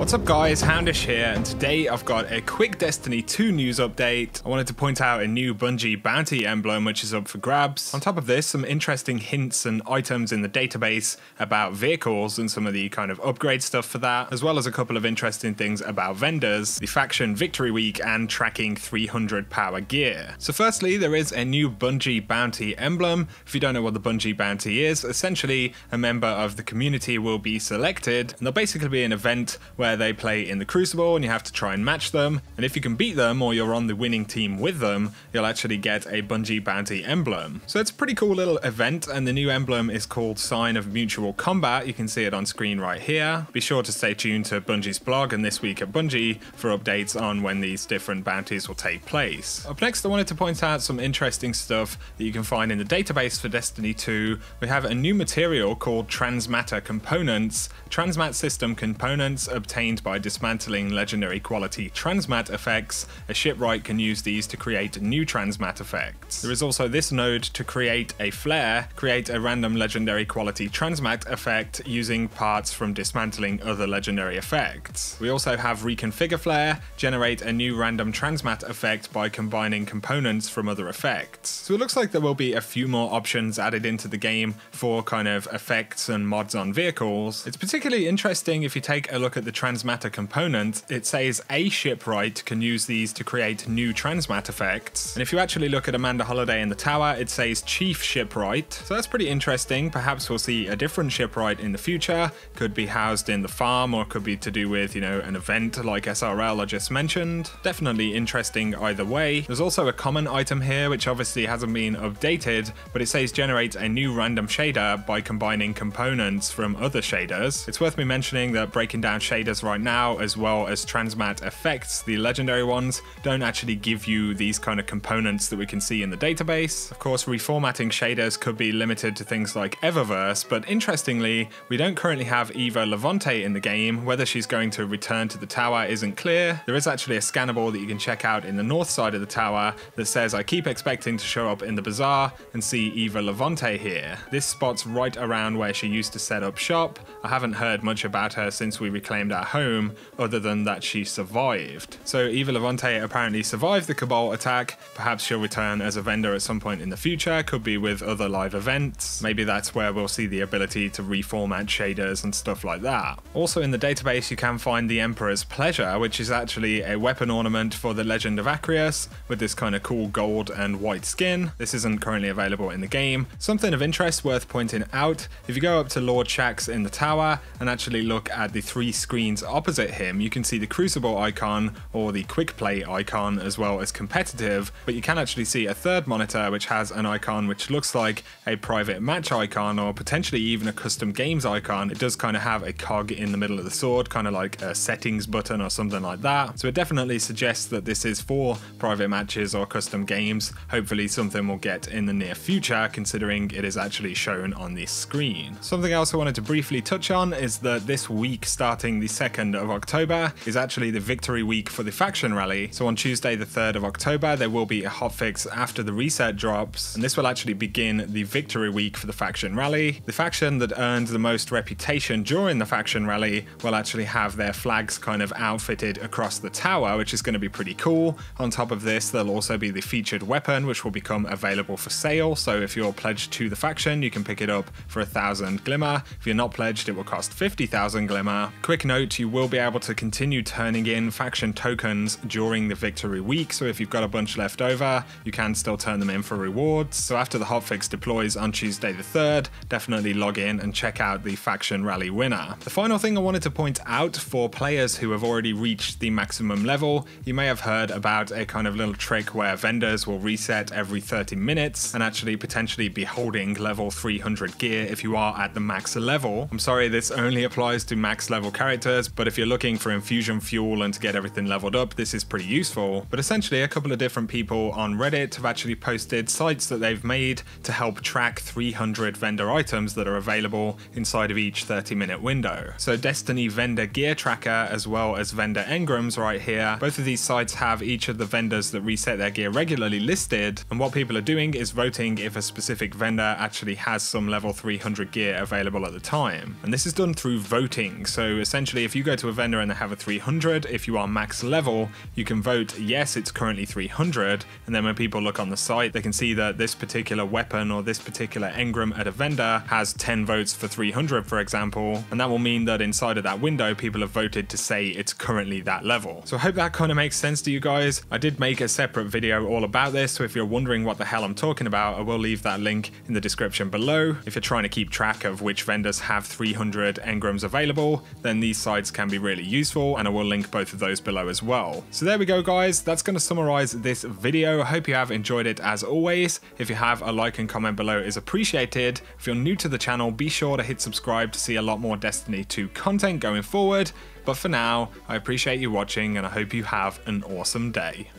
What's up guys, Houndish here, and today I've got a quick Destiny 2 news update. I wanted to point out a new Bungie Bounty Emblem which is up for grabs. On top of this, some interesting hints and items in the database about vehicles and some of the kind of upgrade stuff for that, as well as a couple of interesting things about vendors, the faction victory week, and tracking 300 power gear. So firstly, there is a new Bungie Bounty Emblem. If you don't know what the Bungie Bounty is, essentially a member of the community will be selected, and there'll basically be an event where they play in the Crucible and you have to try and match them, and if you can beat them or you're on the winning team with them, you'll actually get a Bungie Bounty Emblem. So it's a pretty cool little event, and the new emblem is called Sign of Mutual Combat. You can see it on screen right here. Be sure to stay tuned to Bungie's blog and This Week at Bungie for updates on when these different bounties will take place. Up next, I wanted to point out some interesting stuff that you can find in the database for Destiny 2. We have a new material called Transmatter Components. Transmat system components obtained by dismantling legendary quality transmat effects. A shipwright can use these to create new transmat effects. There is also this node to create a Flair, create a random legendary quality transmat effect using parts from dismantling other legendary effects. We also have reconfigure Flair, generate a new random transmat effect by combining components from other effects. So it looks like there will be a few more options added into the game for kind of effects and mods on vehicles. It's particularly interesting if you take a look at the transmatter component. It says a shipwright can use these to create new transmat effects, and if you actually look at Amanda Holiday in the tower, it says chief shipwright. So that's pretty interesting. Perhaps we'll see a different shipwright in the future. Could be housed in the farm, or could be to do with, you know, an event like SRL I just mentioned. Definitely interesting either way. There's also a common item here which obviously hasn't been updated, but it says generate a new random shader by combining components from other shaders. It's worth me mentioning that breaking down shaders right now, as well as transmat effects, the legendary ones, don't actually give you these kind of components that we can see in the database. Of course, reformatting shaders could be limited to things like Eververse, but interestingly, we don't currently have Eva Levante in the game. Whether she's going to return to the tower isn't clear. There is actually a scannable that you can check out in the north side of the tower that says, I keep expecting to show up in the bazaar and see Eva Levante here. This spot's right around where she used to set up shop. I haven't heard much about her since we reclaimed our home, other than that she survived. So Eva Levante apparently survived the Cabal attack. Perhaps she'll return as a vendor at some point in the future, could be with other live events. Maybe that's where we'll see the ability to reformat shaders and stuff like that. Also in the database you can find the Emperor's Pleasure, which is actually a weapon ornament for the Legend of Acrius with this kind of cool gold and white skin. This isn't currently available in the game. Something of interest worth pointing out, if you go up to Lord Shaxx in the tower and actually look at the three screens opposite him, you can see the Crucible icon or the quick play icon, as well as competitive, but you can actually see a third monitor which has an icon which looks like a private match icon, or potentially even a custom games icon. It does kind of have a cog in the middle of the sword, kind of like a settings button or something like that. So it definitely suggests that this is for private matches or custom games. Hopefully something we'll get in the near future, considering it is actually shown on this screen. Something else I wanted to briefly touch on is that this week, starting the 2nd of October, is actually the victory week for the faction rally. So on Tuesday the 3rd of October there will be a hotfix after the reset drops, and this will actually begin the victory week for the faction rally. The faction that earned the most reputation during the faction rally will actually have their flags kind of outfitted across the tower, which is going to be pretty cool. On top of this, there'll also be the featured weapon which will become available for sale. So if you're pledged to the faction, you can pick it up for 1,000 glimmer. If you're not pledged, it will cost 50,000 glimmer. Quick note, you will be able to continue turning in faction tokens during the victory week, so if you've got a bunch left over, you can still turn them in for rewards. So after the hotfix deploys on Tuesday the 3rd, definitely log in and check out the faction rally winner. The final thing I wanted to point out, for players who have already reached the maximum level, you may have heard about a kind of little trick where vendors will reset every 30 minutes and actually potentially be holding level 300 gear if you are at the max level. I'm sorry, this only applies to max level characters, but if you're looking for infusion fuel and to get everything leveled up, this is pretty useful. But essentially a couple of different people on Reddit have actually posted sites that they've made to help track 300 vendor items that are available inside of each 30-minute window. So Destiny vendor gear tracker as well as vendor engrams right here. Both of these sites have each of the vendors that reset their gear regularly listed, and what people are doing is voting if a specific vendor actually has some level 300 gear available at the time. And this is done through voting, so essentially if you go to a vendor and they have a 300, if you are max level, you can vote yes, it's currently 300, and then when people look on the site, they can see that this particular weapon or this particular engram at a vendor has 10 votes for 300, for example, and that will mean that inside of that window, people have voted to say it's currently that level. So I hope that kind of makes sense to you guys. I did make a separate video all about this, so if you're wondering what the hell I'm talking about, I will leave that link in the description below. If you're trying to keep track of which vendors have 300 engrams available, then these sites can be really useful, and I will link both of those below as well. So there we go, guys. That's going to summarize this video. I hope you have enjoyed it as always. If you have, a like and comment below is appreciated. If you're new to the channel, be sure to hit subscribe to see a lot more Destiny 2 content going forward. But for now, I appreciate you watching and I hope you have an awesome day.